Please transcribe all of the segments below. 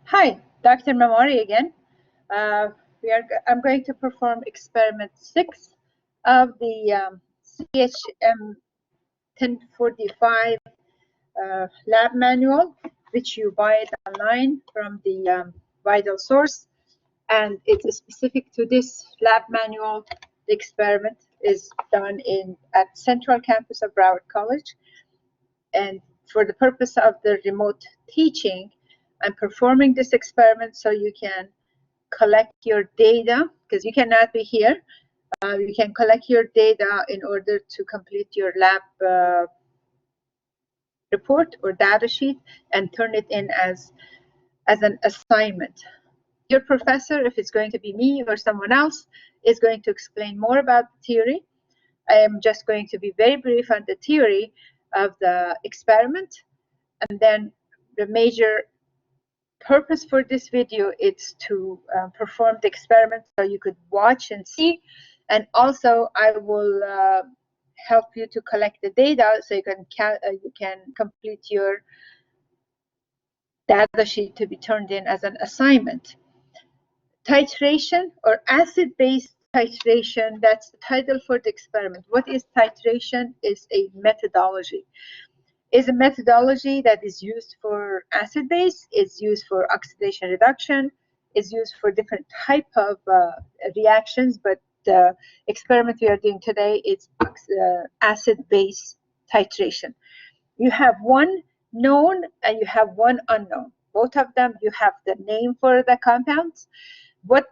Hi, Dr. Memari again. I'm going to perform experiment 6 of the CHM1045 lab manual, which you buy it online from the vital source, and it's specific to this lab manual. The experiment is done at Central Campus of Broward College, and for the purpose of the remote teaching, I'm performing this experiment so you can collect your data, because you cannot be here. You can collect your data in order to complete your lab report or data sheet and turn it in as an assignment. Your professor, if it's going to be me or someone else, is going to explain more about the theory. I am just going to be very brief on the theory of the experiment, and then the major purpose for this video is to perform the experiment so you could watch and see, and also I will help you to collect the data so you can complete your data sheet to be turned in as an assignment. Titration or acid-base titration, that's the title for the experiment. What is titration? Is a methodology. Is a methodology that is used for acid base, is used for oxidation reduction, is used for different type of reactions, but the experiment we are doing today is acid base titration. You have one known and you have one unknown. Both of them, you have the name for the compounds. What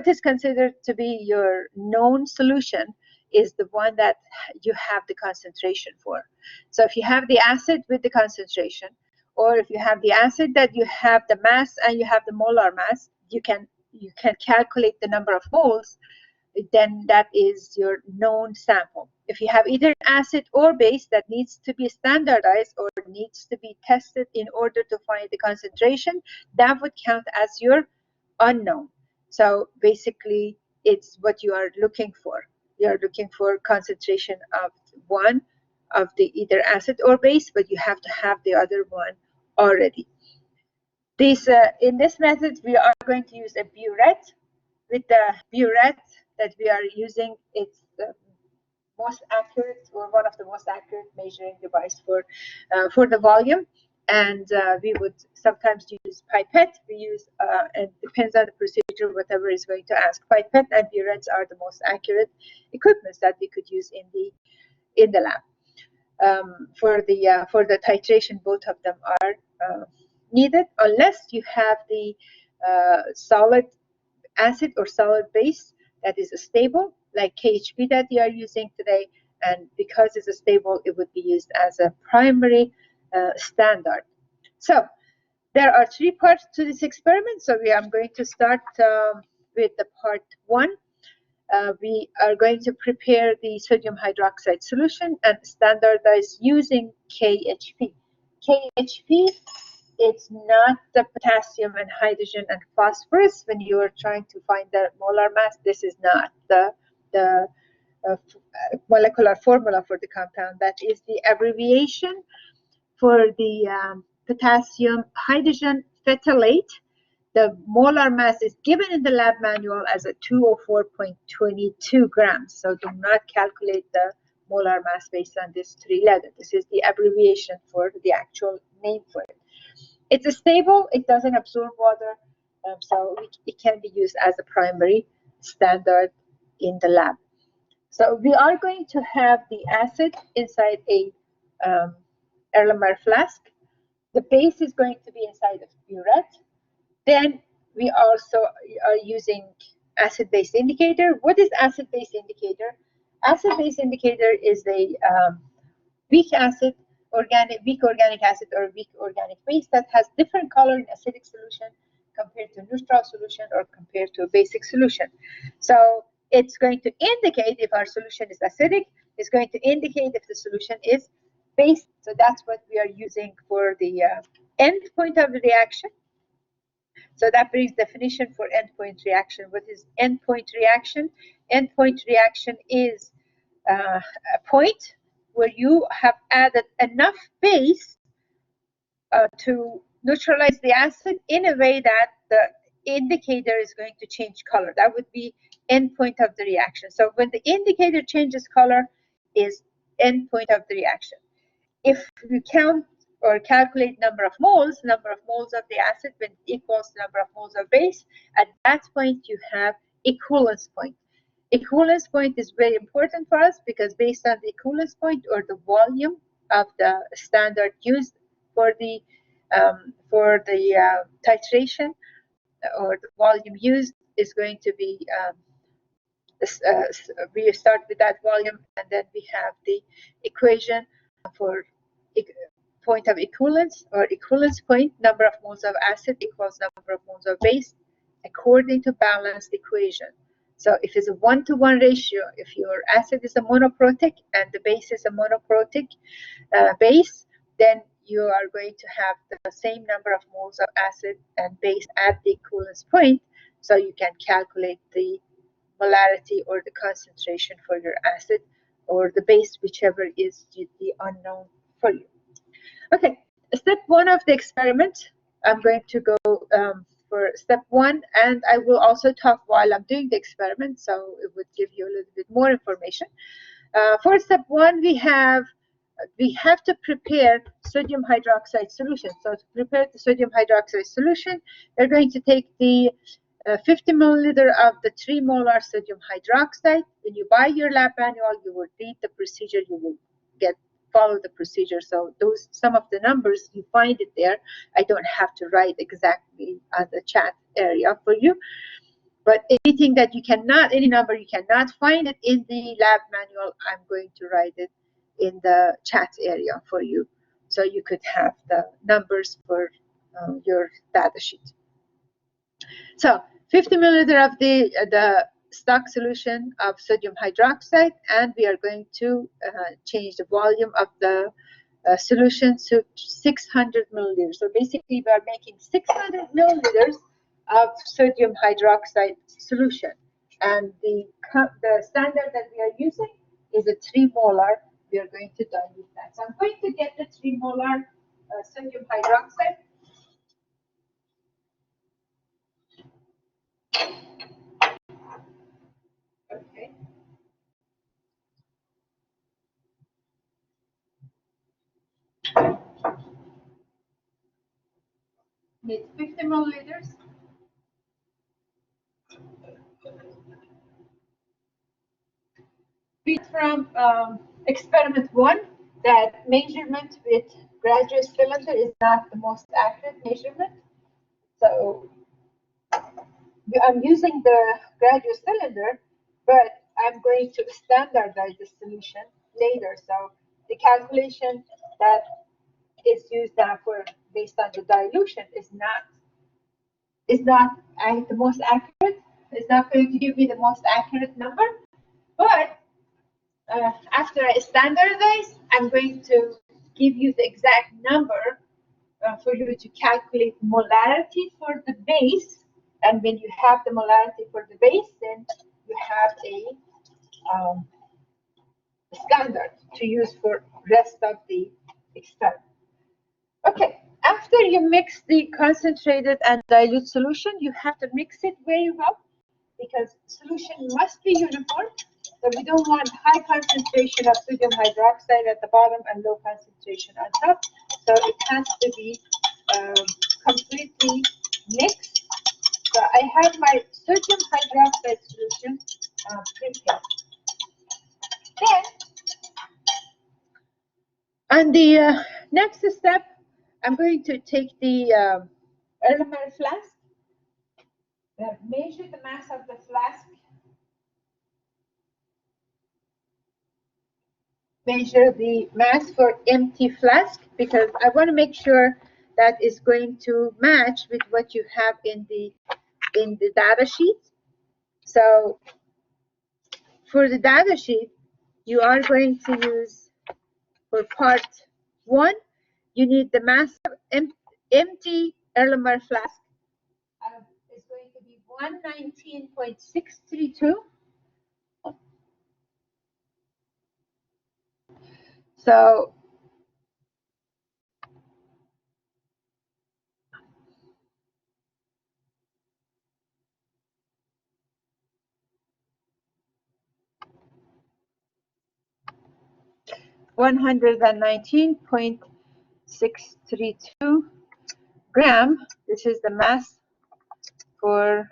is considered to be your known solution is the one that you have the concentration for. So if you have the acid with the concentration, or if you have the acid that you have the mass and you have the molar mass, you can calculate the number of moles, then that is your known sample. If you have either acid or base that needs to be standardized or needs to be tested in order to find the concentration, that would count as your unknown. So basically, it's what you are looking for. You are looking for concentration of one of the either acid or base, but you have to have the other one already. In this method, we are going to use a Buret. With the Buret that we are using, it's the most accurate, or one of the most accurate measuring device for the volume. And we would sometimes use pipette. We use, it depends on the procedure, whatever is going to ask. Pipette and Burets are the most accurate equipments that we could use in the lab. For the titration, both of them are needed, unless you have the solid acid or solid base that is stable, like KHP that we are using today. And because it's stable, it would be used as a primary standard. So there are 3 parts to this experiment. So I'm going to start with the part 1. We are going to prepare the sodium hydroxide solution and standardize using KHP. KHP, it's not the potassium and hydrogen and phosphorus. When you are trying to find the molar mass, this is not the molecular formula for the compound. That is the abbreviation for the potassium hydrogen phthalate. The molar mass is given in the lab manual as a 204.22 grams. So do not calculate the molar mass based on this 3 letters. This is the abbreviation for the actual name for it. It's stable. It doesn't absorb water. So it can be used as a primary standard in the lab. So we are going to have the acid inside a Erlenmeyer flask. The base is going to be inside of Buret. Then we also are using acid-base indicator. What is acid-base indicator? Acid-base indicator is a weak organic acid or weak organic base that has different color in acidic solution compared to neutral solution or compared to a basic solution. So it's going to indicate if our solution is acidic. It's going to indicate if the solution is base. So that's what we are using for the endpoint of the reaction. So that brings definition for endpoint reaction. What is endpoint reaction? Endpoint reaction is a point where you have added enough base to neutralize the acid in a way that the indicator is going to change color. That would be endpoint of the reaction. So when the indicator changes color is endpoint of the reaction. If you count or calculate number of moles of the acid when it equals number of moles of base, at that point you have equivalence point. Equivalence point is very important for us because based on the equivalence point or the volume of the standard used for the titration or the volume used is going to be we start with that volume, and then we have the equation for point of equivalence or equivalence point, number of moles of acid equals number of moles of base according to balanced equation. So if it's a 1-to-1 ratio, if your acid is a monoprotic and the base is a monoprotic base, then you are going to have the same number of moles of acid and base at the equivalence point, so you can calculate the molarity or the concentration for your acid or the base, whichever is the unknown for you. Okay, step 1 of the experiment, I'm going to go for step 1, and I will also talk while I'm doing the experiment, so it would give you a little bit more information. For step 1, we have to prepare sodium hydroxide solution. So to prepare the sodium hydroxide solution, we're going to take the 50 milliliter of the 3 molar sodium hydroxide. When you buy your lab manual, you will read the procedure, you will follow the procedure. So those, some of the numbers, you find it there. I don't have to write exactly on the chat area for you. But anything that you cannot, any number you cannot find it in the lab manual, I'm going to write it in the chat area for you. So you could have the numbers for your data sheet. So 50 milliliter of the stock solution of sodium hydroxide, and we are going to change the volume of the solution to 600 milliliters. So basically, we are making 600 milliliters of sodium hydroxide solution, and the standard that we are using is a 3 molar. We are going to dilute that. So I'm going to get the 3 molar sodium hydroxide. Okay. Need 50 milliliters. From experiment 1, that measurement with graduate cylinder is not the most accurate measurement. So I'm using the graduate cylinder, but I'm going to standardize the solution later. So the calculation that is used for based on the dilution is not the most accurate. It's not going to give me the most accurate number, but after I standardize, I'm going to give you the exact number for you to calculate molarity for the base. And when you have the molarity for the base, then you have a standard to use for rest of the experiment. Okay, after you mix the concentrated and dilute solution, you have to mix it very well because solution must be uniform. So we don't want high concentration of sodium hydroxide at the bottom and low concentration on top. So it has to be completely mixed. So I have my sodium hydroxide solution prepared. Then, on the next step, I'm going to take the Erlenmeyer flask, measure the mass of the flask, measure the mass for empty flask, because I want to make sure that is going to match with what you have in the data sheet. So for the data sheet, you are going to use, for part 1, you need the mass of empty Erlenmeyer flask. It's going to be 119.632. So 119.632 gram. This is the mass for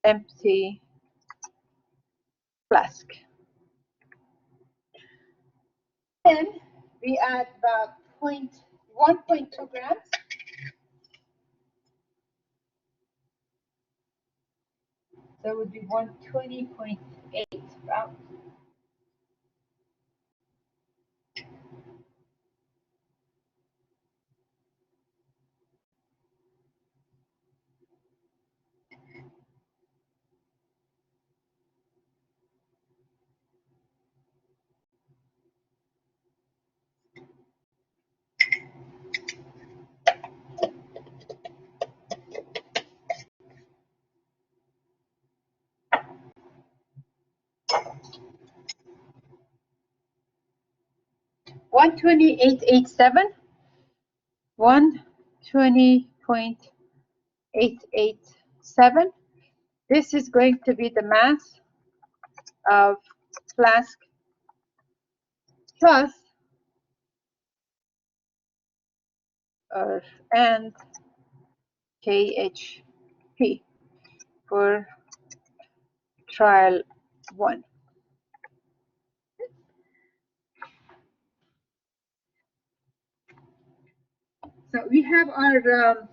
empty flask. Then we add about 1.2 grams. So it would be 120.8 about. One 120.887. This is going to be the mass of flask plus and KHP for trial 1. So we have our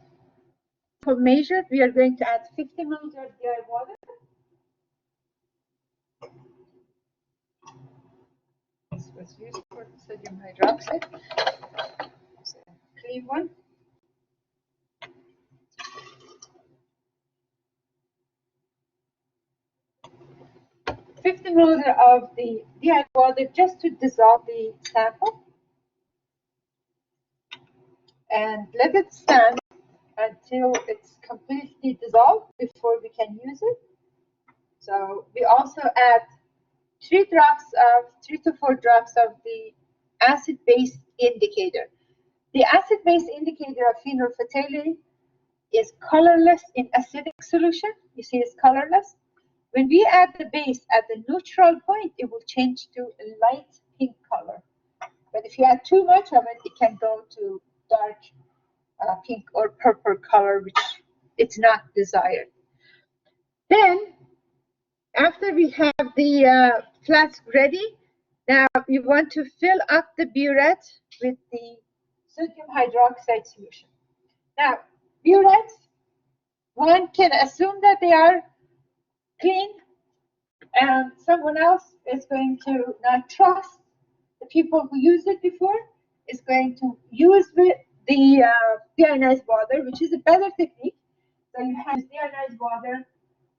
for measured. We are going to add 50 milliliters of DI water. This was used for sodium hydroxide. It's a clean one. $50 milliliters of the DI water just to dissolve the sample. And let it stand until it's completely dissolved before we can use it. So we also add 3 to 4 drops of the acid-base indicator. The acid-base indicator of phenolphthalein is colorless in acidic solution. You see it's colorless. When we add the base at the neutral point, it will change to a light pink color. But if you add too much of it, it can go to dark pink or purple color, which it's not desired. Then, after we have the flask ready, now we want to fill up the Buret with the sodium hydroxide solution. Now, Burets, one can assume that they are clean, and someone else is going to not trust the people who used it before, is going to use the deionized water, which is a better technique. So you have deionized water,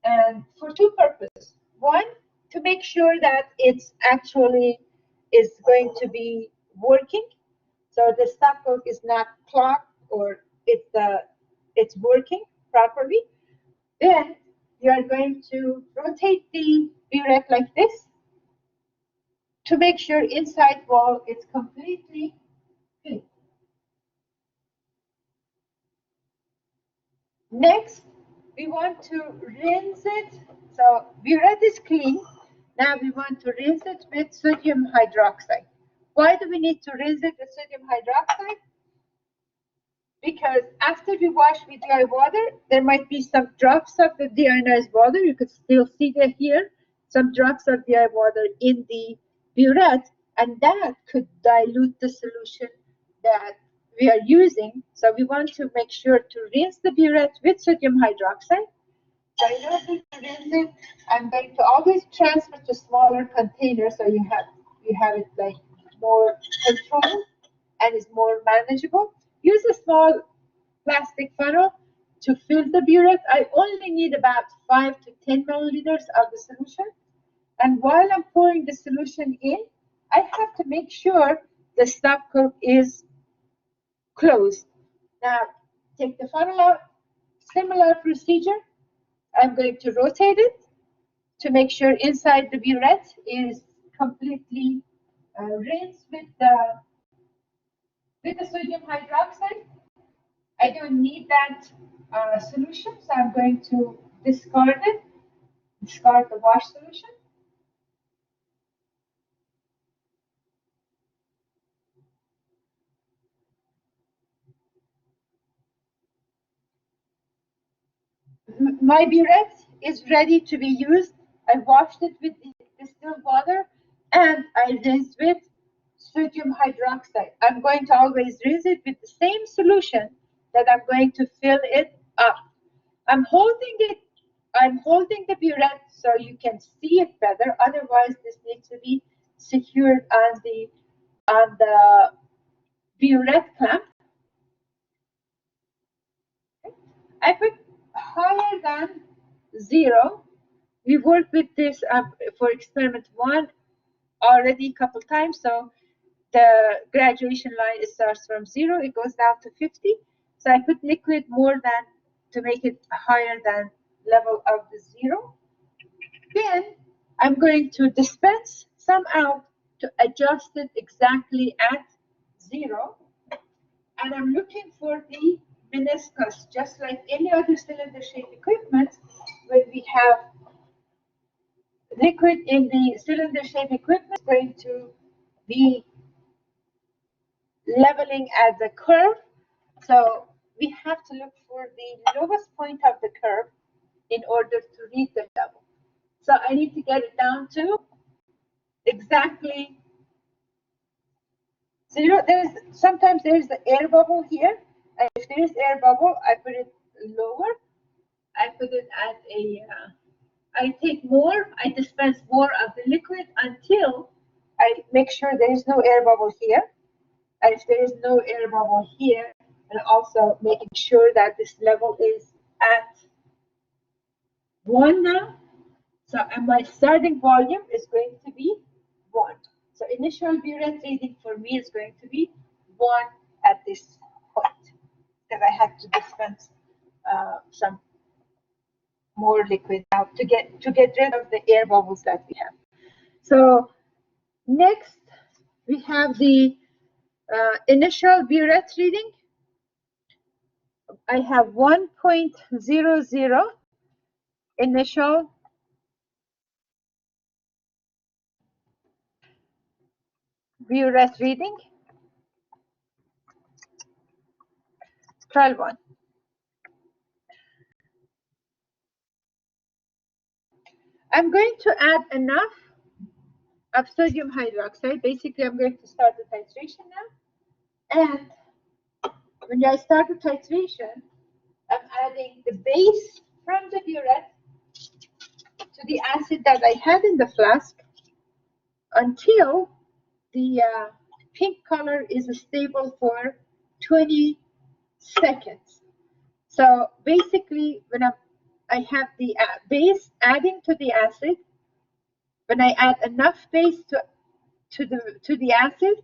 and for 2 purposes. One, to make sure that it's actually is going to be working, so the stopcock is not clogged or it's working properly. Then you are going to rotate the Buret like this to make sure inside wall is completely clean. Next, we want to rinse it. So Buret is clean. Now we want to rinse it with sodium hydroxide. Why do we need to rinse it with sodium hydroxide? Because after we wash with DI water, there might be some drops of the deionized water. You could still see that here, some drops of DI water in the Buret, and that could dilute the solution that we are using. So we want to make sure to rinse the Buret with sodium hydroxide. So in order to rinse it, I'm going to always transfer to smaller containers so you have it like more controlled and is more manageable. Use a small plastic funnel to fill the Buret. I only need about 5 to 10 milliliters of the solution. And while I'm pouring the solution in, I have to make sure the stopcock is closed. Now, take the funnel out. Similar procedure. I'm going to rotate it to make sure inside the Buret is completely rinsed with the sodium hydroxide. I don't need that solution, so I'm going to discard it, discard the wash solution. My Buret is ready to be used. I washed it with the distilled water and I rinsed with sodium hydroxide. I'm going to always rinse it with the same solution that I'm going to fill it up. I'm holding the Buret so you can see it better. Otherwise, this needs to be secured on the Buret clamp. I put higher than 0. We worked with this for experiment 1 already a couple times. So the graduation line, it starts from 0, it goes down to 50. So I put liquid more than to make it higher than level of the 0. Then I'm going to dispense some out to adjust it exactly at 0. And I'm looking for the meniscus, just like any other cylinder shaped equipment. When we have liquid in the cylinder shaped equipment, it's going to be leveling at the curve. So we have to look for the lowest point of the curve in order to read the level. So I need to get it down to exactly 0. Sometimes there's the air bubble here, and if there is air bubble, I put it lower. I put it at a. I take more. I dispense more of the liquid until I make sure there is no air bubble here. And if there is no air bubble here, and also making sure that this level is at 1 now. So and my starting volume is going to be 1. So initial Buret reading for me is going to be 1 at this point, because I had to dispense some more liquid out to get rid of the air bubbles that we have. So next we have the initial Buret reading. I have 1.00 initial Buret reading. Trial 1. I'm going to add enough of sodium hydroxide. Basically, I'm going to start the titration now. And when I start the titration, I'm adding the base from the Buret to the acid that I had in the flask until the pink color is stable for 20 seconds. So basically, when I have the base adding to the acid, when I add enough base to the acid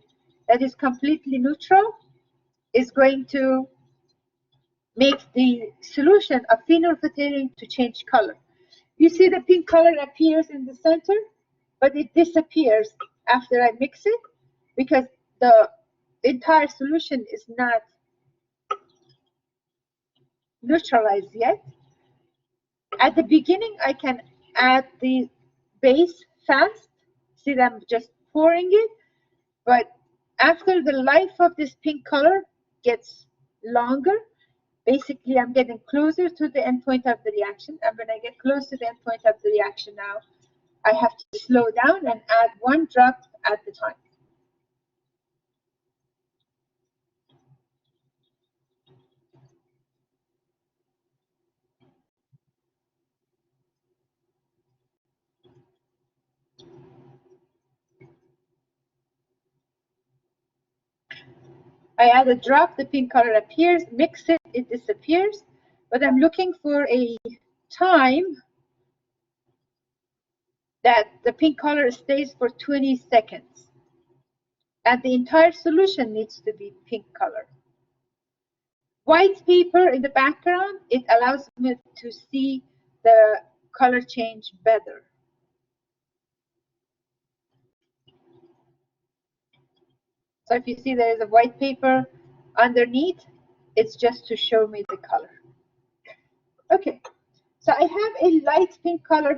that is completely neutral, is going to make the solution of phenolphthalein to change color. You see the pink color appears in the center, but it disappears after I mix it because the entire solution is not neutralized yet. At the beginning, I can add the base fast. See that I'm just pouring it, but after the life of this pink color gets longer, basically I'm getting closer to the endpoint of the reaction. And when I get close to the endpoint of the reaction now, I have to slow down and add 1 drop at the time. I add a drop, the pink color appears, mix it, it disappears. But I'm looking for a time that the pink color stays for 20 seconds. And the entire solution needs to be pink color. White paper in the background, it allows me to see the color change better. So if you see there is a white paper underneath, it's just to show me the color. Okay, so I have a light pink color.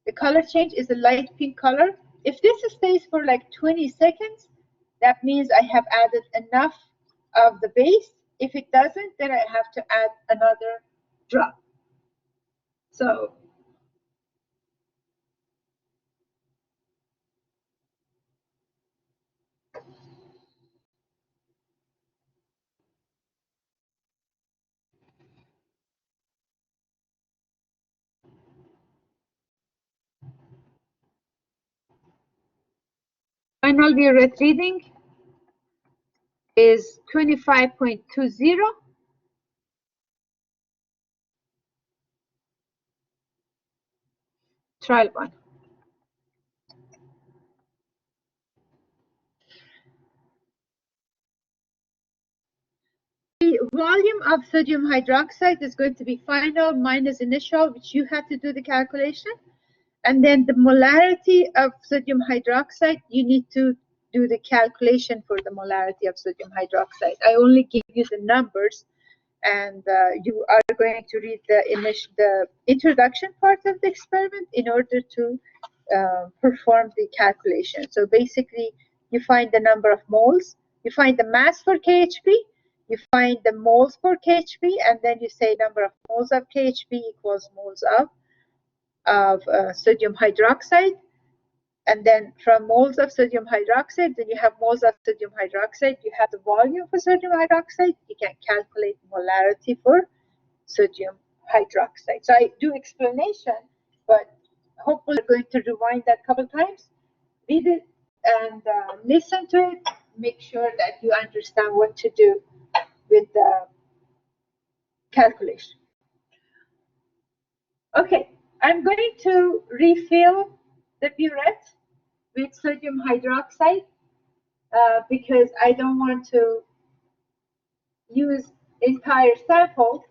The color change is a light pink color. If this stays for like 20 seconds, that means I have added enough of the base. If it doesn't, then I have to add another drop. So final Buret reading is 25.20. Trial 1. The volume of sodium hydroxide is going to be final minus initial, which you have to do the calculation. And then the molarity of sodium hydroxide, you need to do the calculation for the molarity of sodium hydroxide. I only give you the numbers, and you are going to read the introduction part of the experiment in order to perform the calculation. So basically, you find the number of moles, you find the mass for KHP, you find the moles for KHP, and then you say number of moles of KHP equals moles of sodium hydroxide. And then from moles of sodium hydroxide, then you have moles of sodium hydroxide, you have the volume for sodium hydroxide, you can calculate molarity for sodium hydroxide. So I do explanation, but hopefully we're going to rewind that a couple times, read it and listen to it, make sure that you understand what to do with the calculation. Okay, I'm going to refill the Buret with sodium hydroxide because I don't want to use entire sample.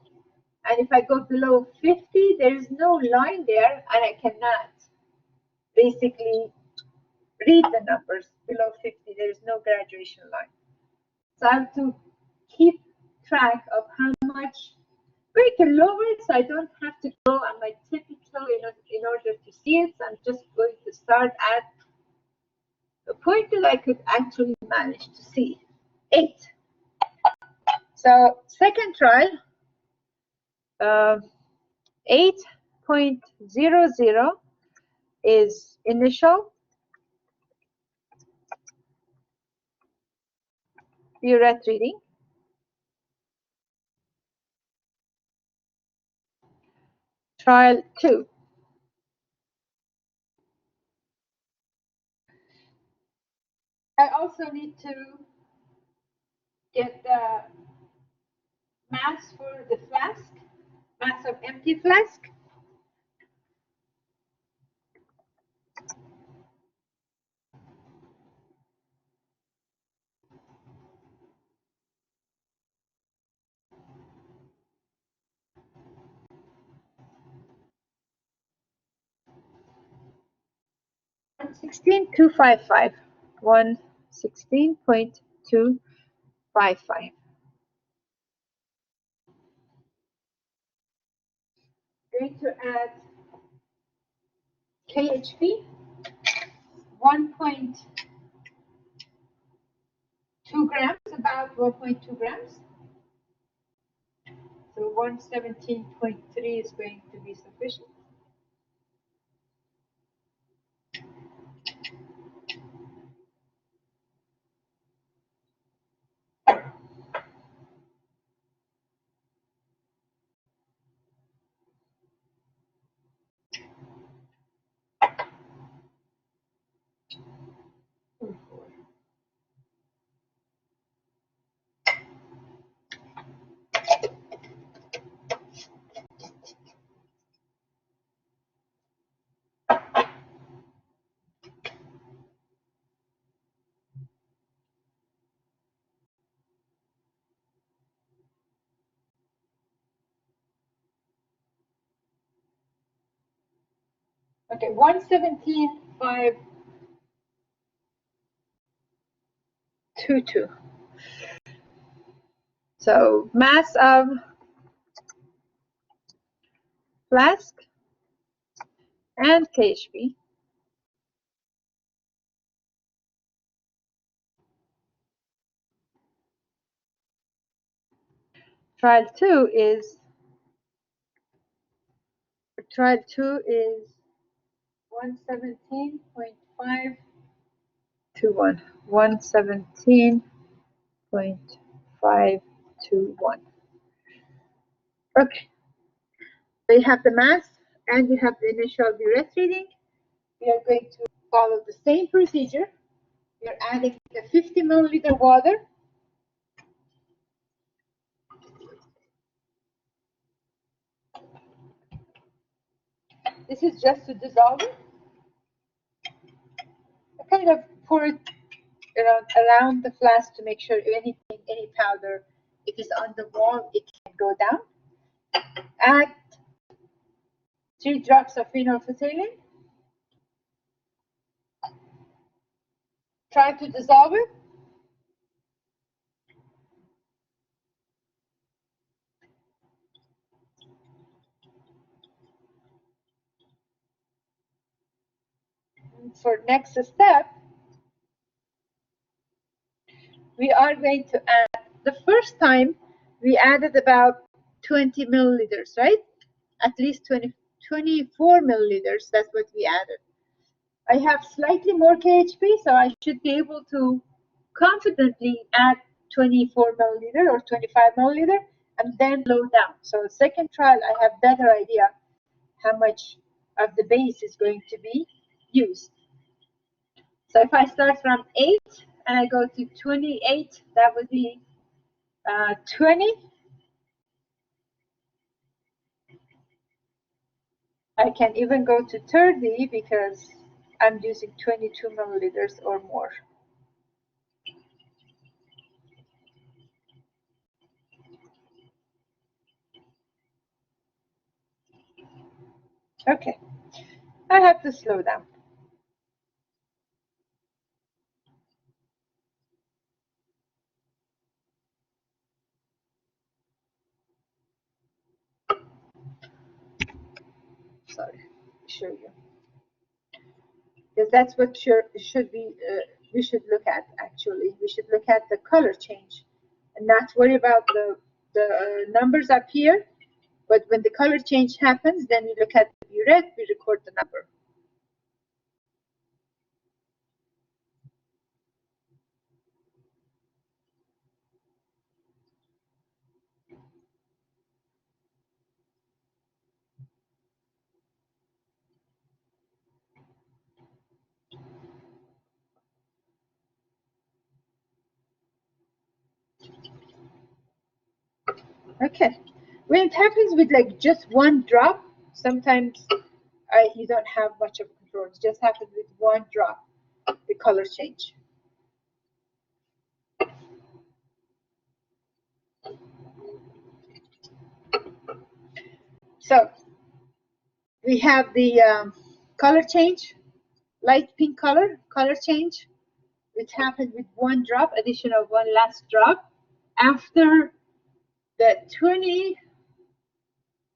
And if I go below 50, there is no line there, and I cannot basically read the numbers below 50. There is no graduation line. So I have to keep track of how much, going to lower it so I don't have to go on my typical in order to see it. So I'm just going to start at the point that I could actually manage to see 8. So second trial, 8.00 is initial Buret reading. Trial 2. I also need to get the mass for the flask, mass of empty flask. One 16.255. 116.255. Going to add KHP, 1.2 grams, about 1.2 grams. So 117.3 is going to be sufficient. Okay, 117.522. So mass of flask and KHP. Trial 2 is trial 2 is 117.521. 117.521. Okay. So you have the mass and you have the initial Buret reading. We are going to follow the same procedure. We are adding the 50 milliliter water. This is just to dissolve it. I kind of pour it around the flask to make sure any powder, if it's on the wall, it can go down. Add 3 drops of phenolphthalein. Try to dissolve it. For next step, we are going to add, the first time we added about 20 milliliters, right? At least 24 milliliters, that's what we added. I have slightly more KHP, so I should be able to confidently add 24 milliliter or 25 milliliter and then slow down. So second trial, I have better idea how much of the base is going to be used. So if I start from 8 and I go to 28, that would be 20. I can even go to 30 because I'm using 22 milliliters or more. Okay, I have to slow down. Sorry, show you. Because that's what should be we should look at actually. We should look at the color change and not worry about the numbers up here. But when the color change happens, then we look at the Buret, we record the number. Okay. When it happens with like just one drop, sometimes you don't have much of control. It just happens with one drop, the color change. So we have the color change, light pink color change, which happened with one drop, addition of one last drop. After the 20,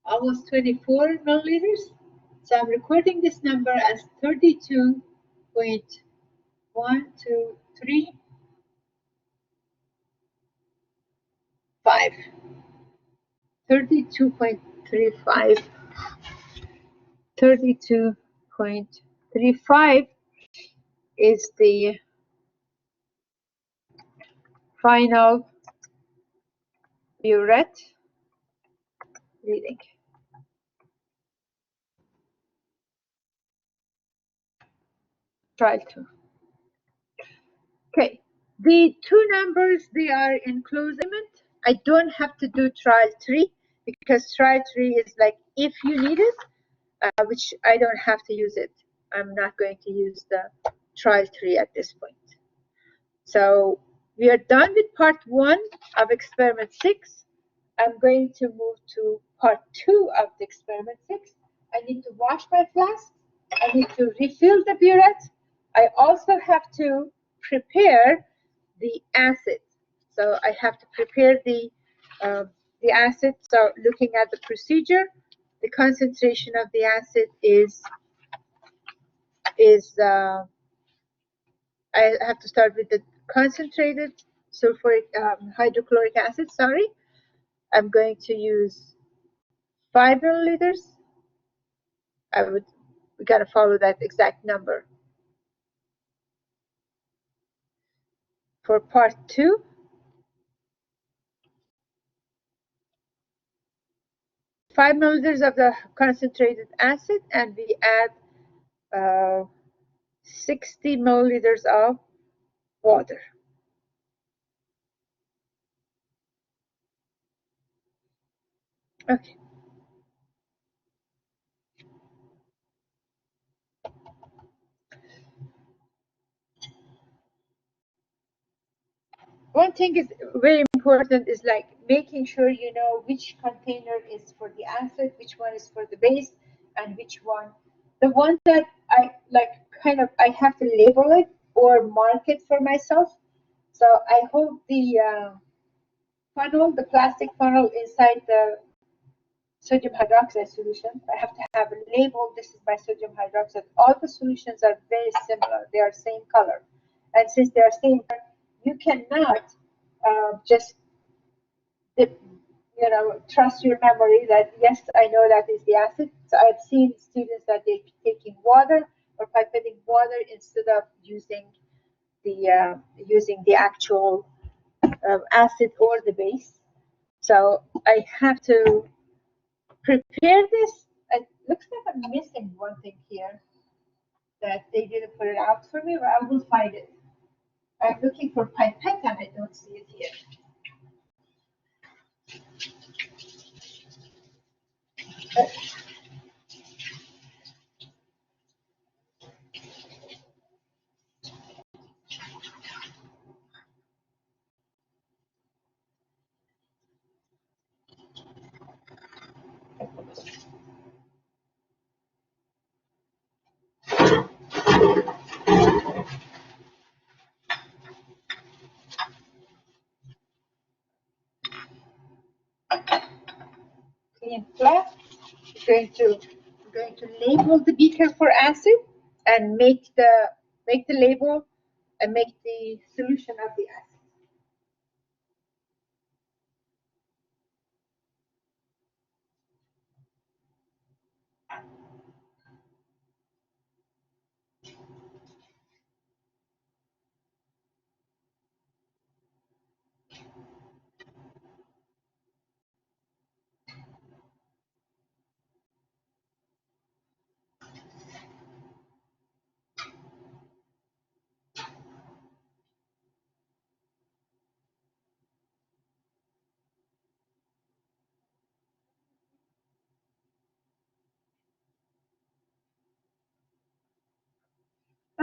almost 24 milliliters. So I'm recording this number as 32.123.5. 32.35. 32.35 is the final Buret reading. Trial 2. Okay, the two numbers, they are in close agreement. I don't have to do trial 3 because trial 3 is like if you need it, which I don't have to use it. I'm not going to use the trial 3 at this point. So we are done with part 1 of experiment 6. I'm going to move to part 2 of the experiment 6. I need to wash my flask. I need to refill the Buret. I also have to prepare the acid. So I have to prepare the acid. So looking at the procedure, the concentration of the acid is I have to start with the concentrated sulfuric hydrochloric acid. Sorry, I'm going to use 5 milliliters. we gotta follow that exact number. For part 2, 5 milliliters of the concentrated acid, and we add 60 milliliters of water. Okay. One thing is very important is like making sure you know which container is for the acid, which one is for the base, and which one. The one that I like I have to label it or mark it for myself. So I hope the funnel, the plastic funnel inside the sodium hydroxide solution, I have to have a label. This is my sodium hydroxide. All the solutions are very similar. They are same color. And since they are same color, you cannot just trust your memory that yes, I know that is the acid. So I've seen students that they're taking water or pipetting water instead of using the actual acid or the base. So I have to prepare this. It looks like I'm missing one thing here that they didn't put it out for me, but I will find it. I'm looking for pipette and I don't see it here. Clean flat. I'm going to label the beaker for acid and make the label and make the solution of the acid.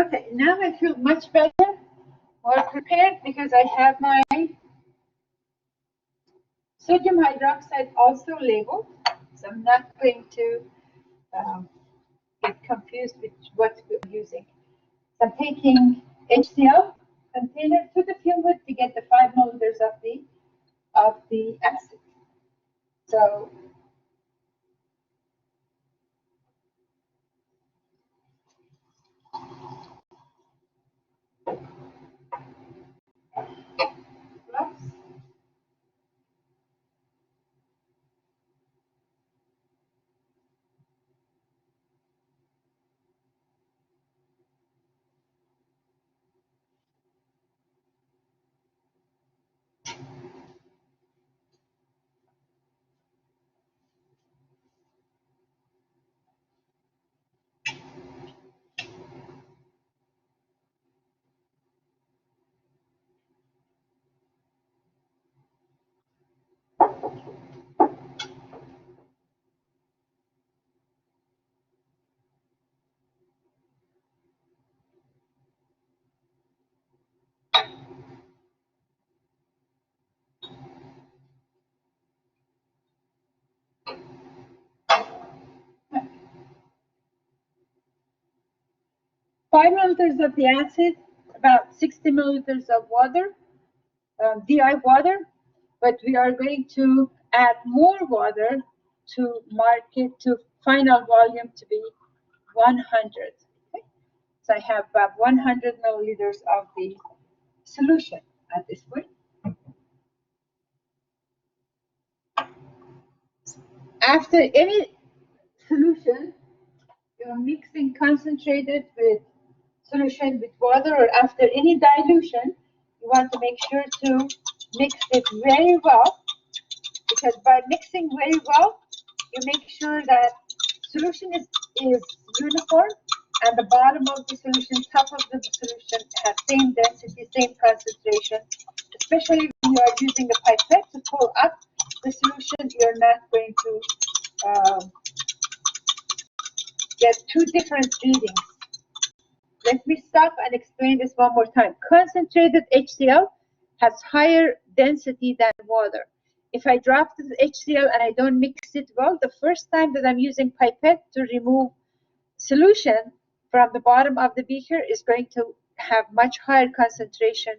Okay, now I feel much better, more prepared because I have my sodium hydroxide also labeled. So I'm not going to get confused with what we're using. So I'm taking HCl container to the fume hood to get the 5 milliliters of the acid. So plus 5 milliliters of the acid, about 60 milliliters of water, DI water, but we are going to add more water to mark it to final volume to be 100. Okay? So I have about 100 milliliters of the solution at this point. After any solution, you're mixing concentrated with solution with water or after any dilution, you want to make sure to mix it very well, because by mixing very well, you make sure that solution is uniform and the bottom of the solution, top of the solution has same density, same concentration. Especially when you are using a pipette to pull up the solution, you're not going to get two different readings. Let me stop and explain this one more time. Concentrated HCl has higher density than water. If I drop the HCl and I don't mix it well, the first time that I'm using pipette to remove solution from the bottom of the beaker is going to have much higher concentration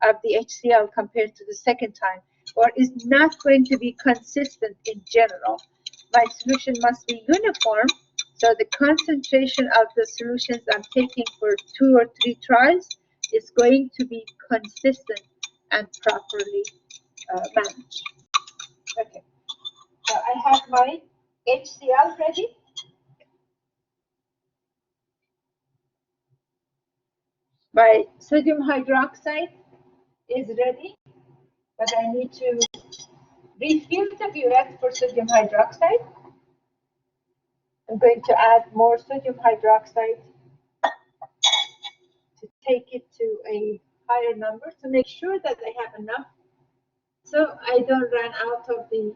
of the HCl compared to the second time, or is not going to be consistent in general. My solution must be uniform, so the concentration of the solutions I'm taking for 2 or 3 tries is going to be consistent and properly managed. Okay, so I have my HCl ready. My sodium hydroxide is ready, but I need to refill the Buret for sodium hydroxide. I'm going to add more sodium hydroxide to take it to a higher number to make sure that I have enough, so I don't run out of the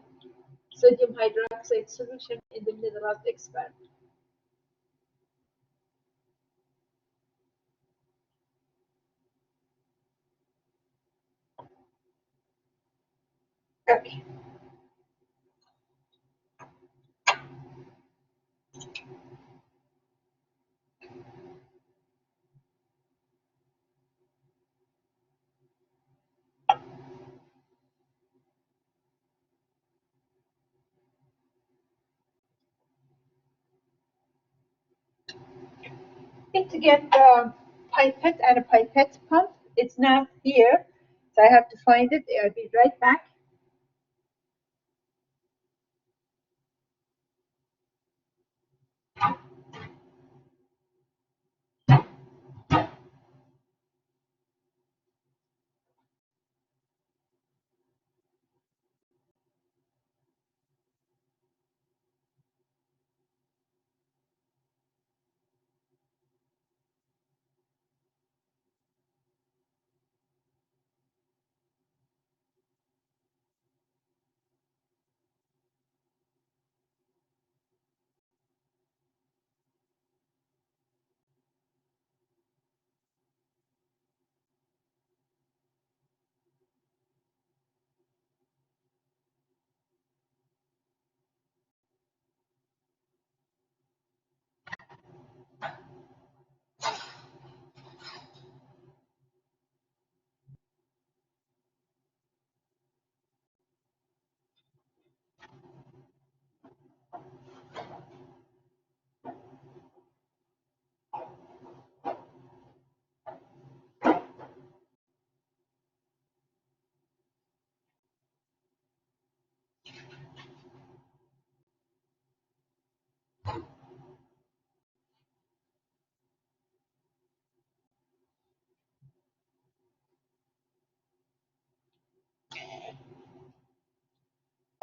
sodium hydroxide solution in the middle of the experiment. Okay. Need to get the pipette and a pipette pump. It's not here, so I have to find it. I'll be right back.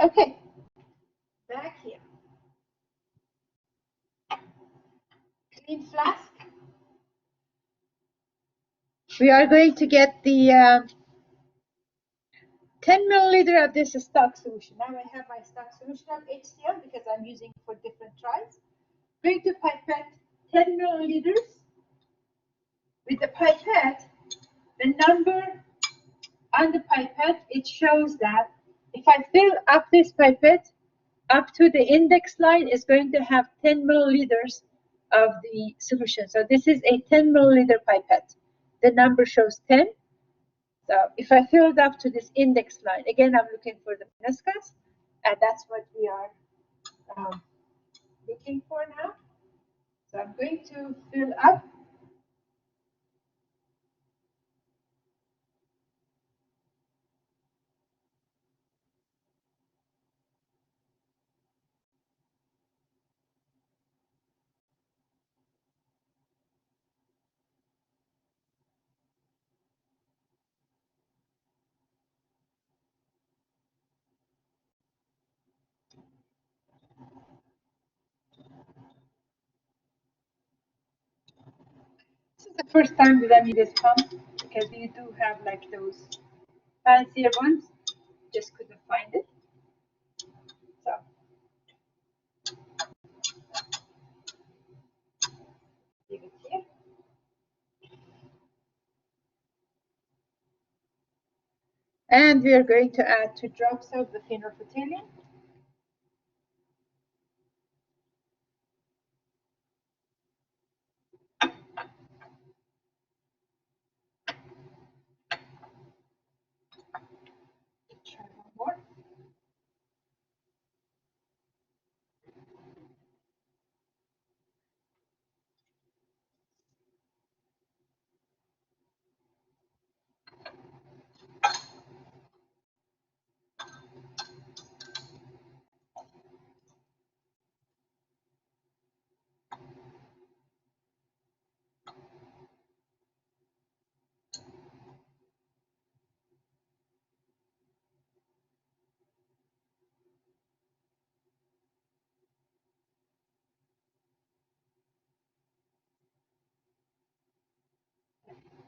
Okay, back here. Clean flask. We are going to get the 10 milliliter of this stock solution. Now I have my stock solution of HCl because I'm using for different tries. Going to pipette 10 milliliters. With the pipette, the number on the pipette, it shows that if I fill up this pipette up to the index line, is going to have 10 milliliters of the solution. So this is a 10 milliliter pipette. The number shows 10. So if I fill it up to this index line, again, I'm looking for the meniscus, and that's what we are looking for now. So I'm going to fill up. First time that I need this pump, because you do have like those fancier ones. Just couldn't find it. So leave it here. And we are going to add 2 drops of the phenolphthalein. Try one more.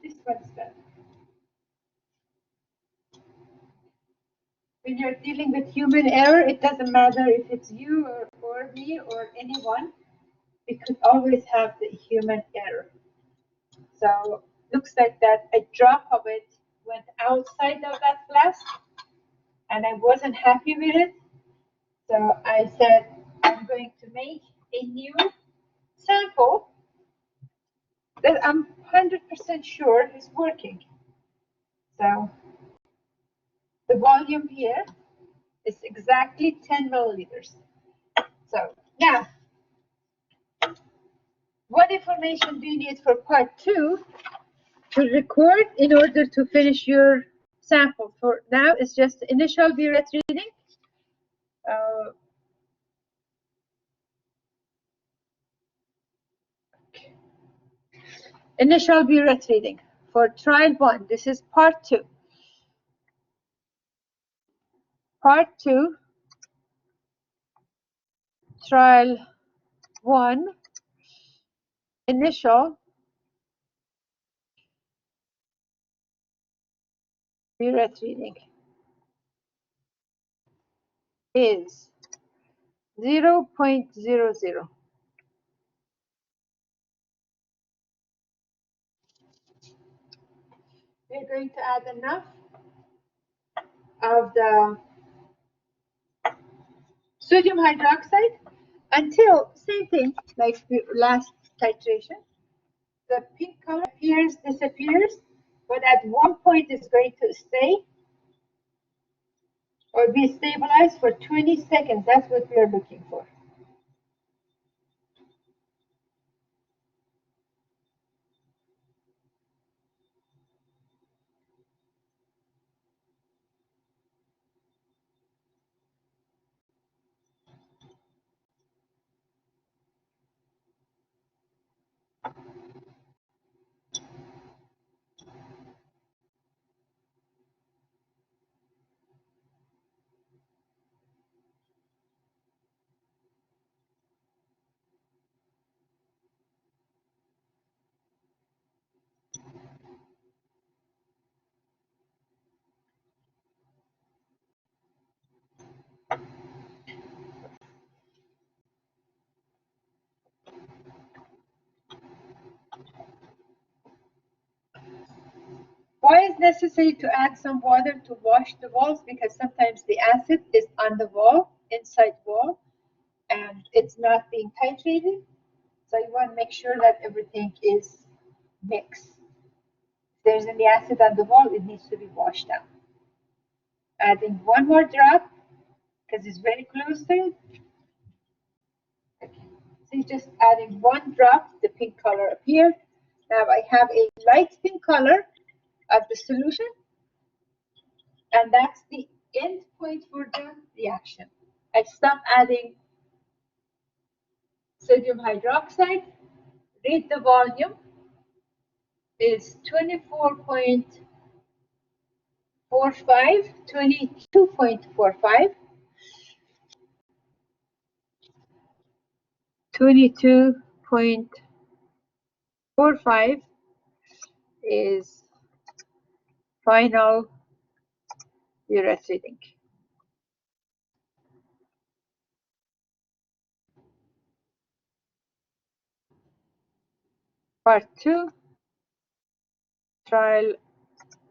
This one's done. When you're dealing with human error, it doesn't matter if it's you or me or anyone. We could always have the human error. So looks like that a drop of it went outside of that flask, and I wasn't happy with it. So I said, I'm going to make a new sample that I'm 100% sure is working. So the volume here is exactly 10 milliliters. So now, what information do you need for part 2 to record in order to finish your sample? For now, it's just initial Buret reading. Initial Buret reading for trial 1. This is part 2. Part 2, trial 1, initial Buret reading is 0.00. We're going to add enough of the sodium hydroxide until, same thing like the last titration, the pink color appears, disappears, but at one point it's going to stay or be stabilized for 20 seconds. That's what we are looking for. Why is necessary to add some water to wash the walls? Because sometimes the acid is on the wall, inside wall, and it's not being titrated. So you want to make sure that everything is mixed. If there's any acid on the wall, it needs to be washed out. Adding one more drop, because it's very close to it. Okay. So just adding one drop, the pink color appeared. Now I have a light pink color of the solution, and that's the end point for the reaction. I stop adding sodium hydroxide. Read the volume is 24.45, 22.45, 22.45 is final Buret reading. Part 2, trial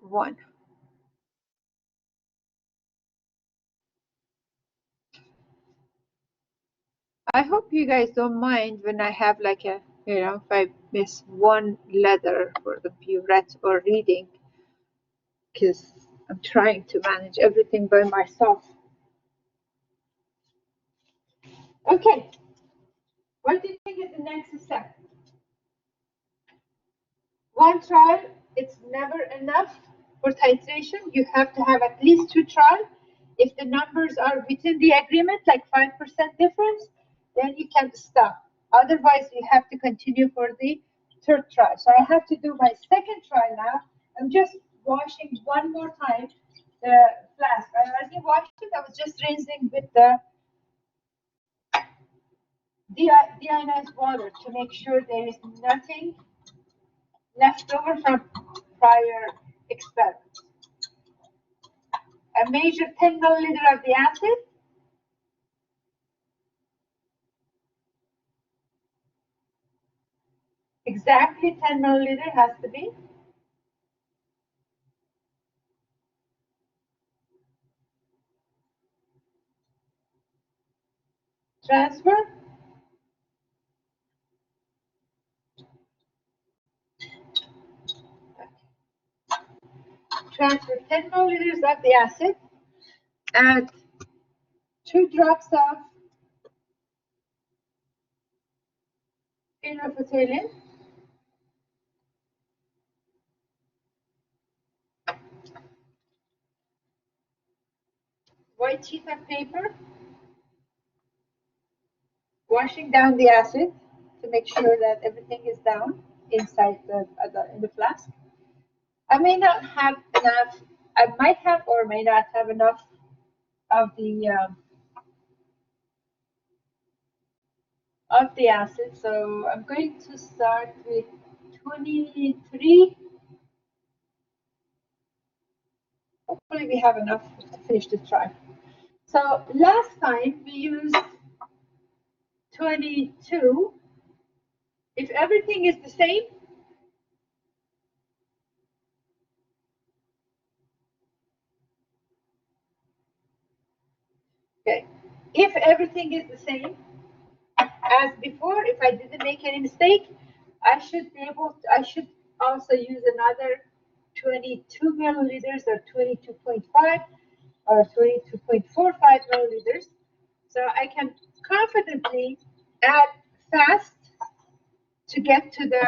1. I hope you guys don't mind when I have like a, if I miss one letter for the Buret or reading, because I'm trying to manage everything by myself. Okay, what do you think is the next step? One trial, it's never enough for titration. You have to have at least 2 trials. If the numbers are within the agreement, like 5% difference, then you can stop. Otherwise, you have to continue for the 3rd trial. So I have to do my 2nd trial now. I'm just washing one more time the flask. I already washed it. I was just rinsing with the deionized water to make sure there is nothing left over from prior experiments. I measured 10 milliliter of the acid. Exactly 10 milliliter has to be. Transfer. Transfer 10 milliliters of the acid. Add 2 drops of phenolphthalein. White sheet of paper. Washing down the acid to make sure that everything is down inside in the flask. I may not have enough. I might have or may not have enough of the acid. So I'm going to start with 23. Hopefully we have enough to finish this trial. So last time we used 22. If everything is the same, okay. If everything is the same as before, if I didn't make any mistake, I should also use another 22 milliliters or 22.5 or 22.45 milliliters. So I can confidently add fast to get to the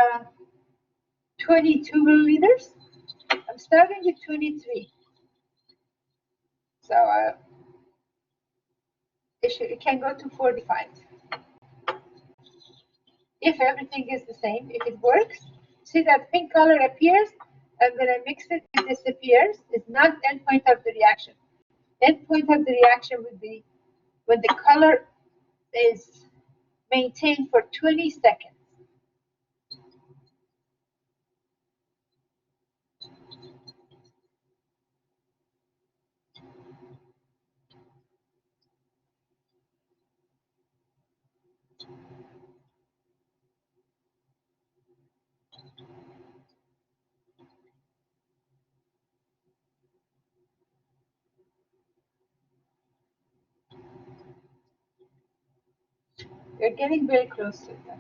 22 milliliters. I'm starting with 23. So it can go to 45. If everything is the same, if it works, see that pink color appears, and when I mix it, it disappears. It's not endpoint of the reaction. Endpoint of the reaction would be when the color is maintained for 20 seconds. You're getting very close to that.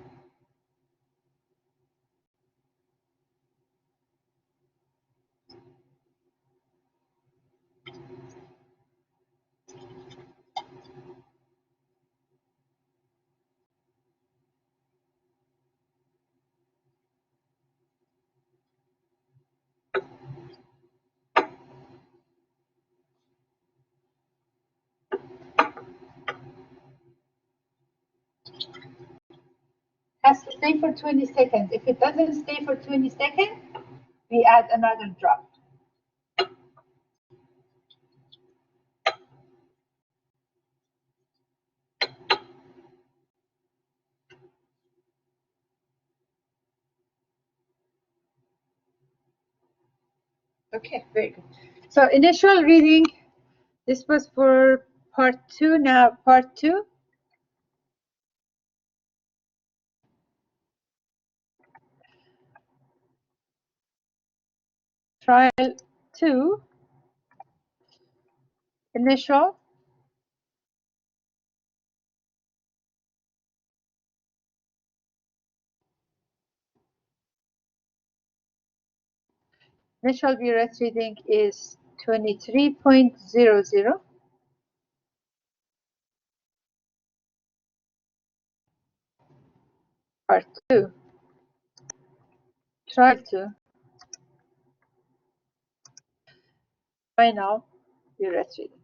Has to stay for 20 seconds. If it doesn't stay for 20 seconds, we add another drop. Okay, very good. So initial reading, this was for part 2, now part 2. Trial 2, initial. Initial Buret reading is 23.00. Part 2, trial 2, final Buret reading.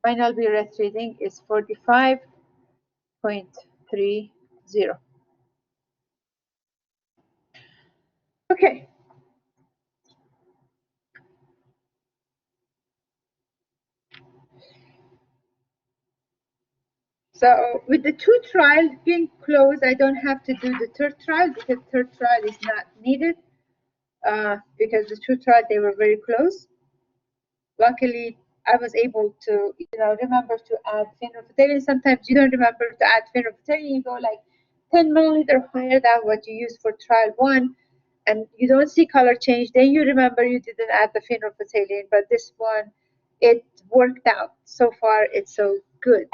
Final Buret reading is 45.30. Okay. So with the 2 trials being closed, I don't have to do the 3rd trial because 3rd trial is not needed because the 2 trials, they were very close. Luckily, I was able to, remember to add phenolphthalein. Sometimes you don't remember to add phenolphthalein. You go like 10 milliliter higher than what you used for trial 1, and you don't see color change. Then you remember you didn't add the phenolphthalein, but this one, it worked out. So far, it's so good.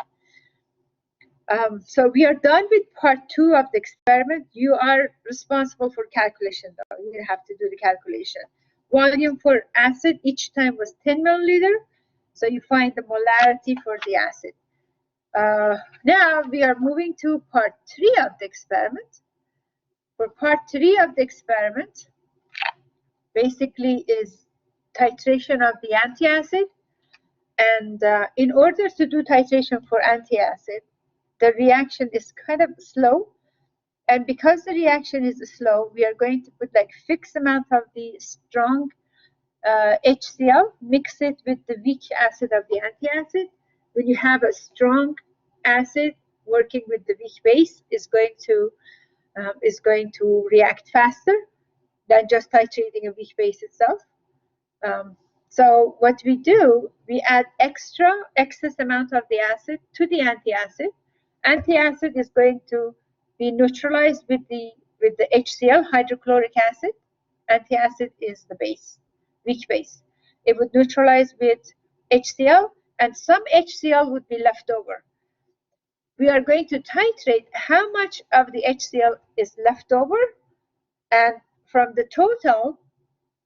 So we are done with part 2 of the experiment. You are responsible for calculation, though. You have to do the calculation. Volume for acid each time was 10 milliliter. So you find the molarity for the acid. Now we are moving to part 3 of the experiment. For part 3 of the experiment, basically is titration of the antiacid. And in order to do titration for antiacid, the reaction is kind of slow. And because the reaction is slow, we are going to put like fixed amount of the strong HCl, mix it with the weak acid of the antiacid. When you have a strong acid working with the weak base, is going to react faster than just titrating a weak base itself. So what we do, we add excess amount of the acid to the antiacid. Antiacid is going to be neutralized with the HCl, hydrochloric acid. Antiacid is the base, weak base. It would neutralize with HCl, and some HCl would be left over. We are going to titrate how much of the HCl is left over, and from the total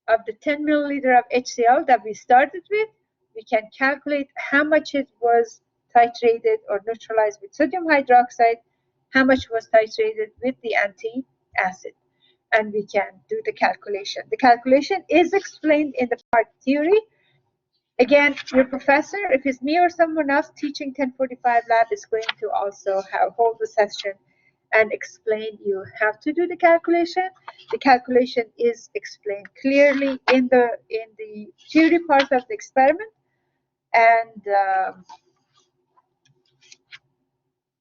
of the 10 milliliter of HCl that we started with, we can calculate how much it was titrated or neutralized with sodium hydroxide, how much was titrated with the anti-acid, and we can do the calculation. The calculation is explained in the part theory. Again, your professor, if it's me or someone else teaching 1045 lab, is going to also hold the session and explain you how to do the calculation. The calculation is explained clearly in the theory part of the experiment, and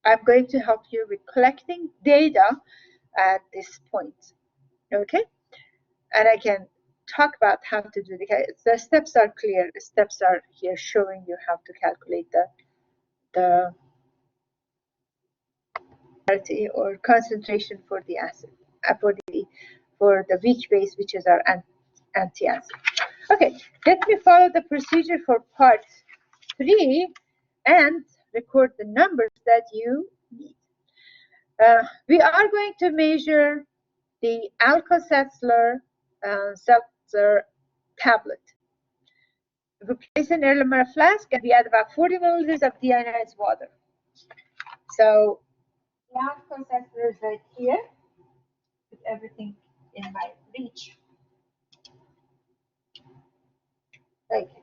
I'm going to help you with collecting data at this point. Okay, and I can talk about how to do the steps are clear. The steps are here showing you how to calculate the or concentration for the acid, for the weak base, which is our anti-acid. Okay, let me follow the procedure for part 3 and record the numbers that you need. We are going to measure the Alka-Seltzer tablet. We place an Erlenmeyer flask and we add about 40 milliliters of deionized water. So the Alka-Seltzer is right here, with everything in my reach. Okay.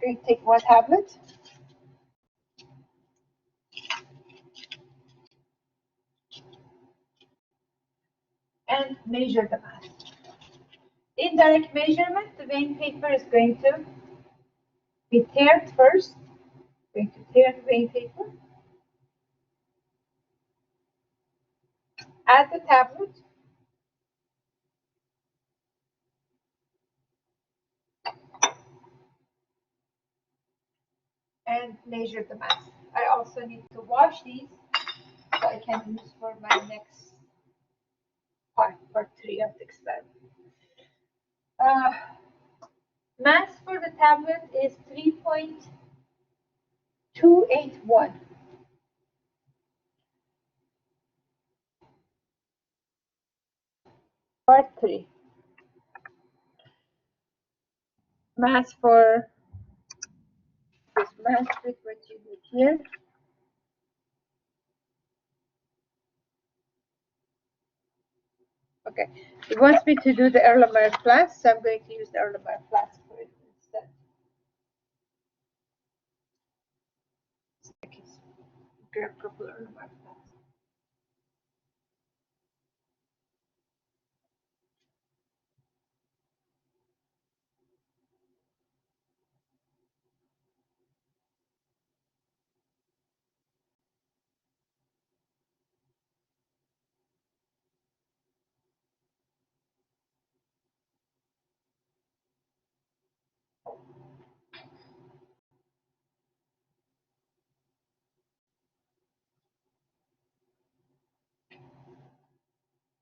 Going to take one tablet and measure the mass. indirect measurement, the vein paper is going to be teared first. Going to tear the vein paper. Add the tablet. And measure the mass. I also need to wash these so I can use for my next part 3 of the experiment. Mass for the tablet is 3.281. Part 3. Mass for this mass with what you do here. Okay, it wants me to do the Erlenmeyer flask, so I'm going to use the Erlenmeyer flask for it instead. Grab a couple of Erlenmeyer flasks.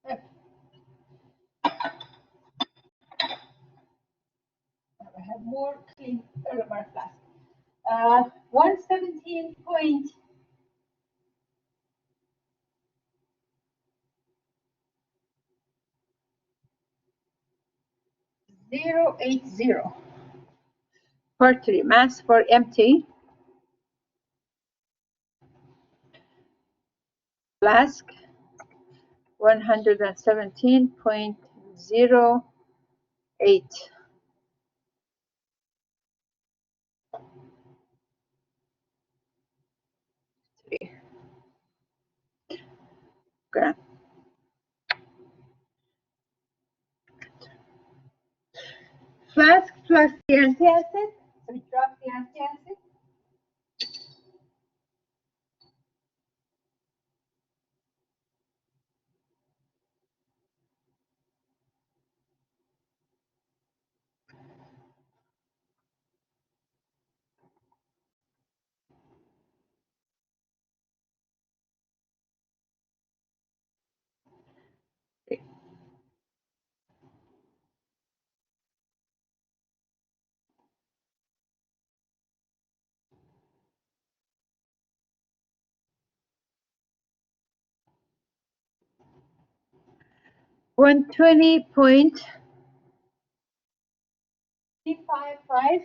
Okay. I have more clean Erlenmeyer flask. 117.080. Part 3, mass for empty flask 117.08. Gram. Flask plus the antacid. So we drop the antacid. Okay. 120.355.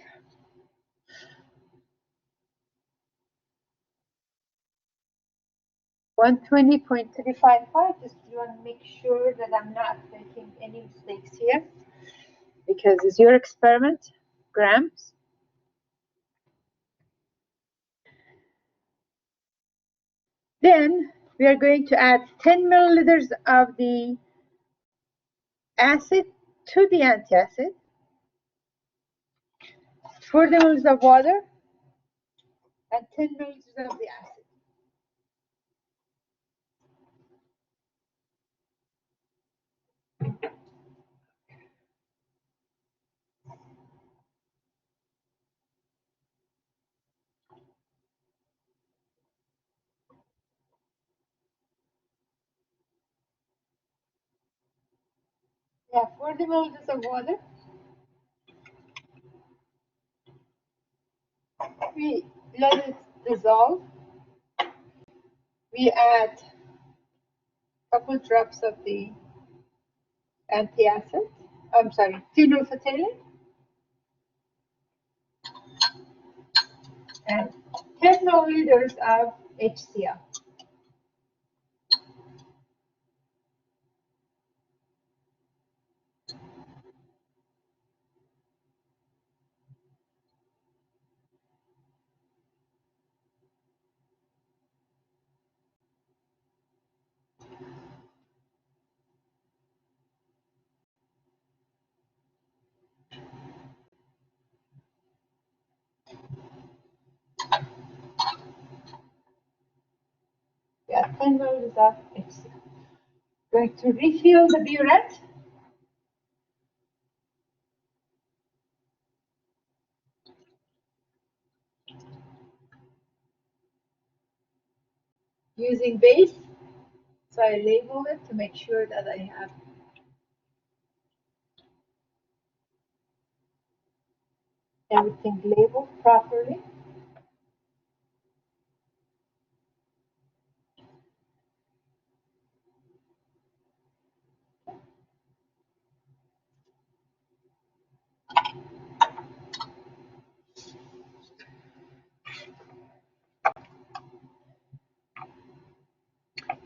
120.355. Just you want to make sure that I'm not making any mistakes here because it's your experiment. Grams. Then we are going to add 10 milliliters of the acid to the antacid, 40 milliliters of water, and 10 milliliters of the acid. Yeah, 40 milliliters of water. We let it dissolve. We add a couple drops of the antacid. I'm sorry, phenolphthalein, and 10 milliliters of HCl. Yeah, 10 moles of HCl. Going to refill the burette. Using base, so I label it to make sure that I have everything labeled properly.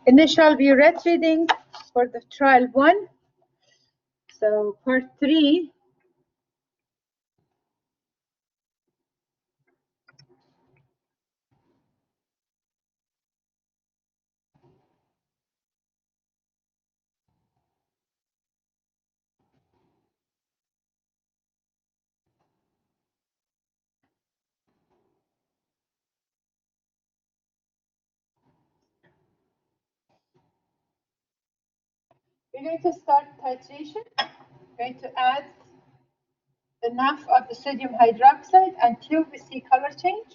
Initial burette reading for the trial 1. So part 3. We're going to start titration. We're going to add enough of the sodium hydroxide until we see color change.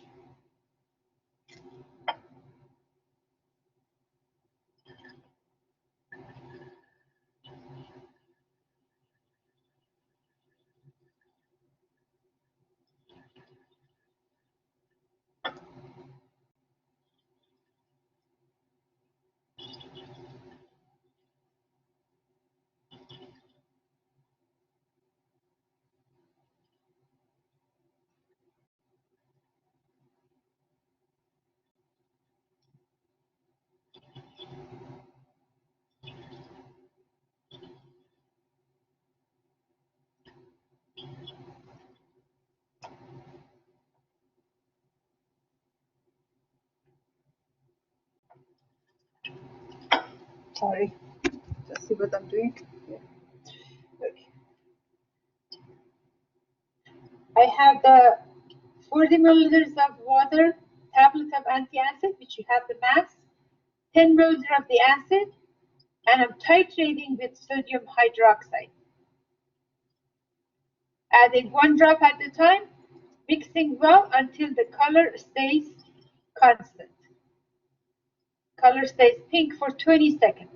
Sorry, just see what I'm doing. Yeah. Okay. I have the 40 milliliters of water, tablet of antiacid, which you have the mass, 10 milliliters of the acid, and I'm titrating with sodium hydroxide. Adding 1 drop at a time, mixing well until the color stays constant. Color stays pink for 20 seconds.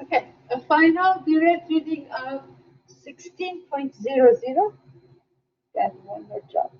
Okay, a final Buret reading of 16.00. Then 1 more drop.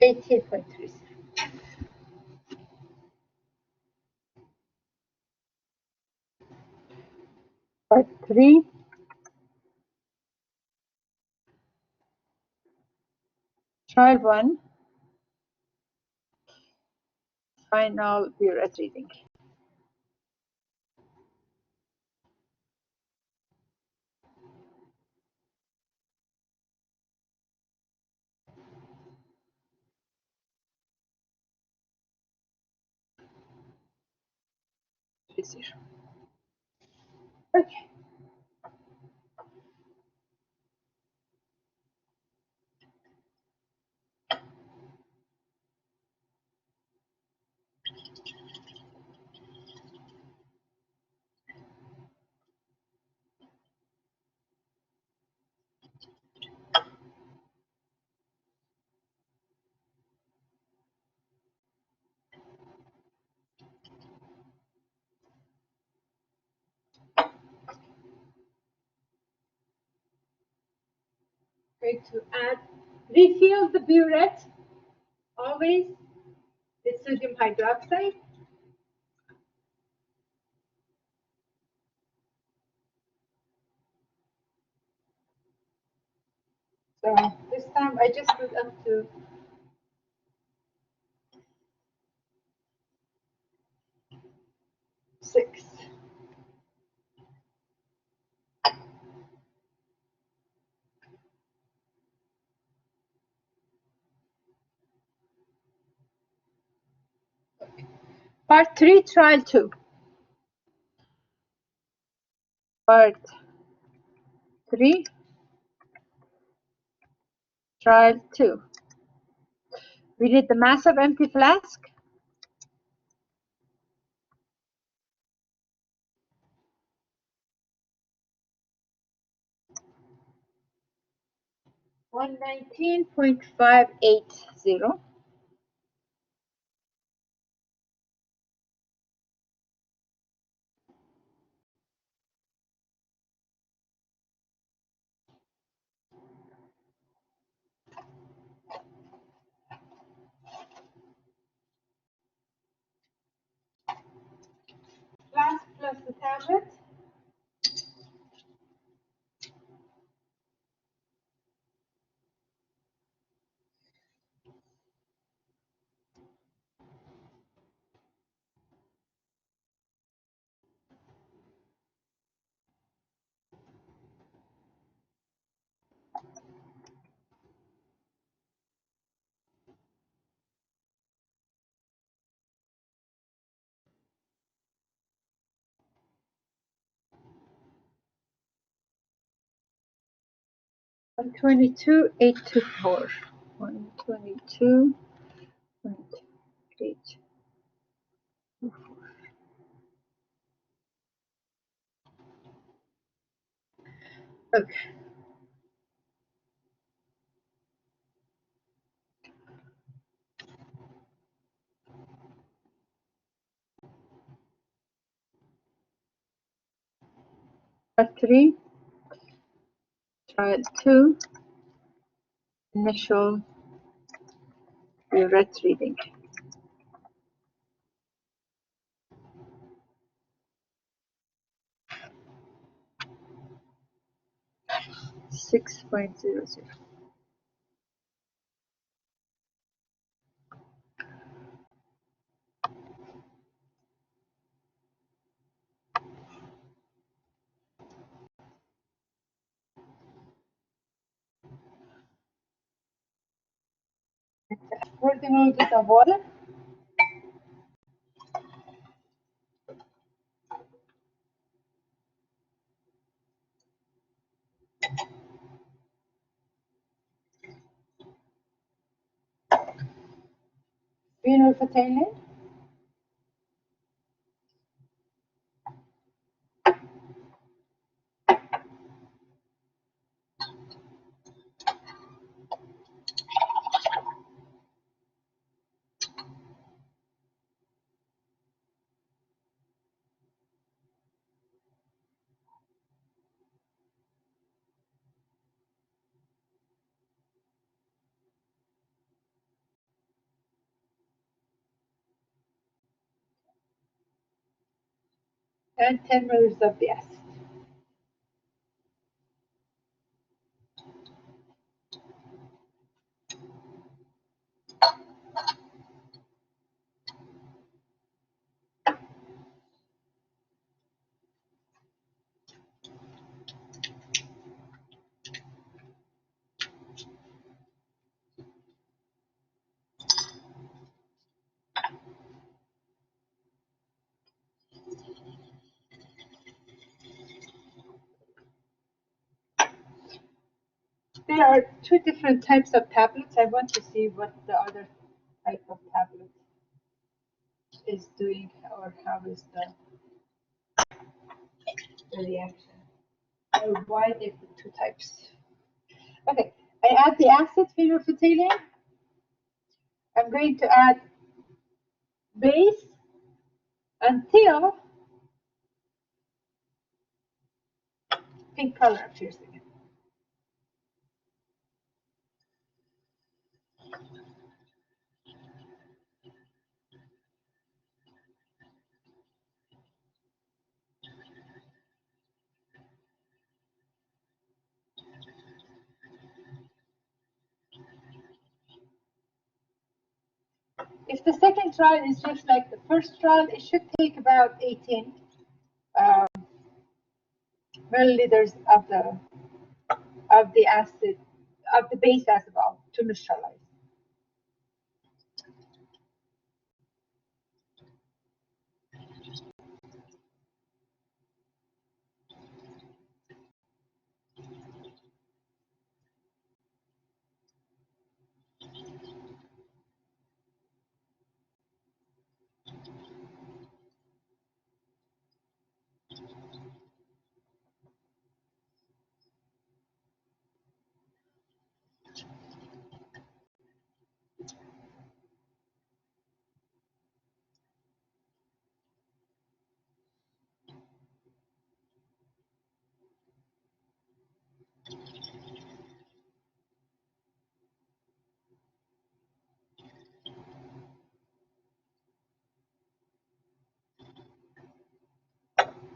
$18.3. Part 3. Trial 1. Final Buret reading. Okay. Going to refill the burette always it's sodium hydroxide. So this time I just put up to 6. Part 3, trial 2. Part 3, trial 2. We need the mass of empty flask. 119.580. Flask plus the tablet. One 22.824. 122.8. Okay. Part 3, trial 2, initial Buret reading. 6.00. Pour a little bit of water. Phenolphthalein. And 10 milliliters of the acid. There are 2 different types of tablets. I want to see what the other type of tablet is doing, or how is the reaction, or why they put 2 types. Okay, I add the acid phenolphthalein. I'm going to add base until pink color appears again. If the second trial is just like the first trial, it should take about 18 milliliters of the acid, of the base acid to neutralize.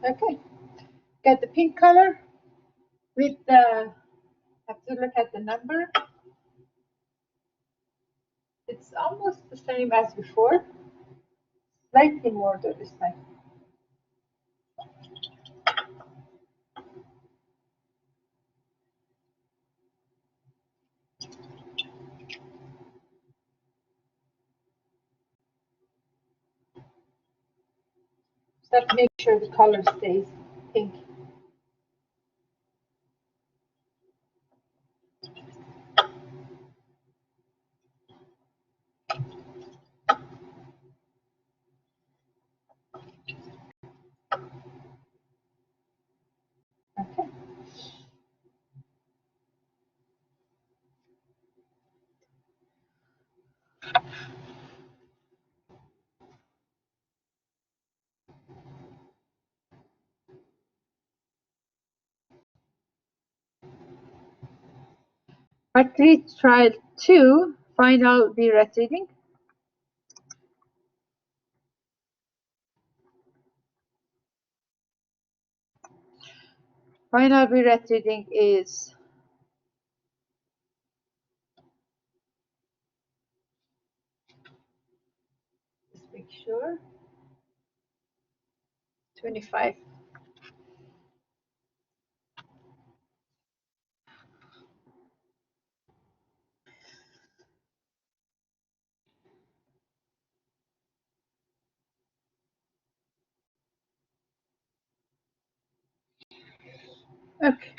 Okay, get the pink color with the, have to look at the number. It's almost the same as before, slightly more though this time. So have to make sure the color stays pink. Okay. Part 3, trial 2, final Buret reading. Final Buret reading is just make sure 25. Okay.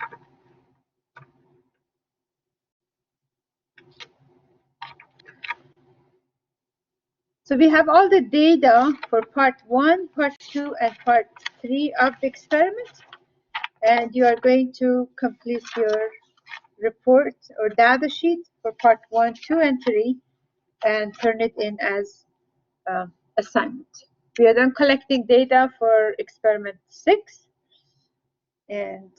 So we have all the data for part 1, part 2, and part 3 of the experiment. And you are going to complete your report or data sheet for part 1, 2, and 3 and turn it in as assignment. We are done collecting data for experiment 6. And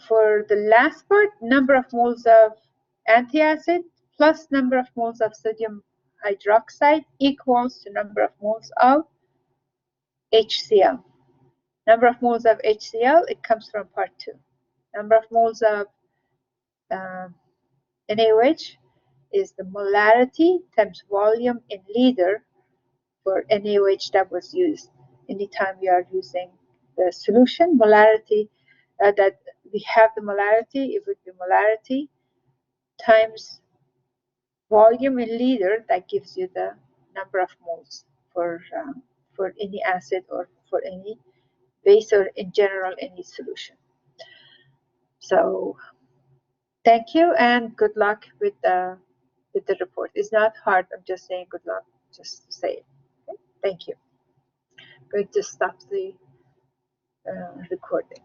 for the last part, number of moles of antiacid plus number of moles of sodium hydroxide equals to number of moles of HCl. Number of moles of HCl, it comes from part 2. Number of moles of NaOH is the molarity times volume in liter for NaOH that was used. Anytime you are using the solution, molarity, that we have the molarity, it would be molarity times volume in liter, that gives you the number of moles for any acid or for any base or in general any solution. So thank you and good luck with the report. It's not hard. I'm just saying good luck. Just to say it. Okay? Thank you. I'm going to stop the recording.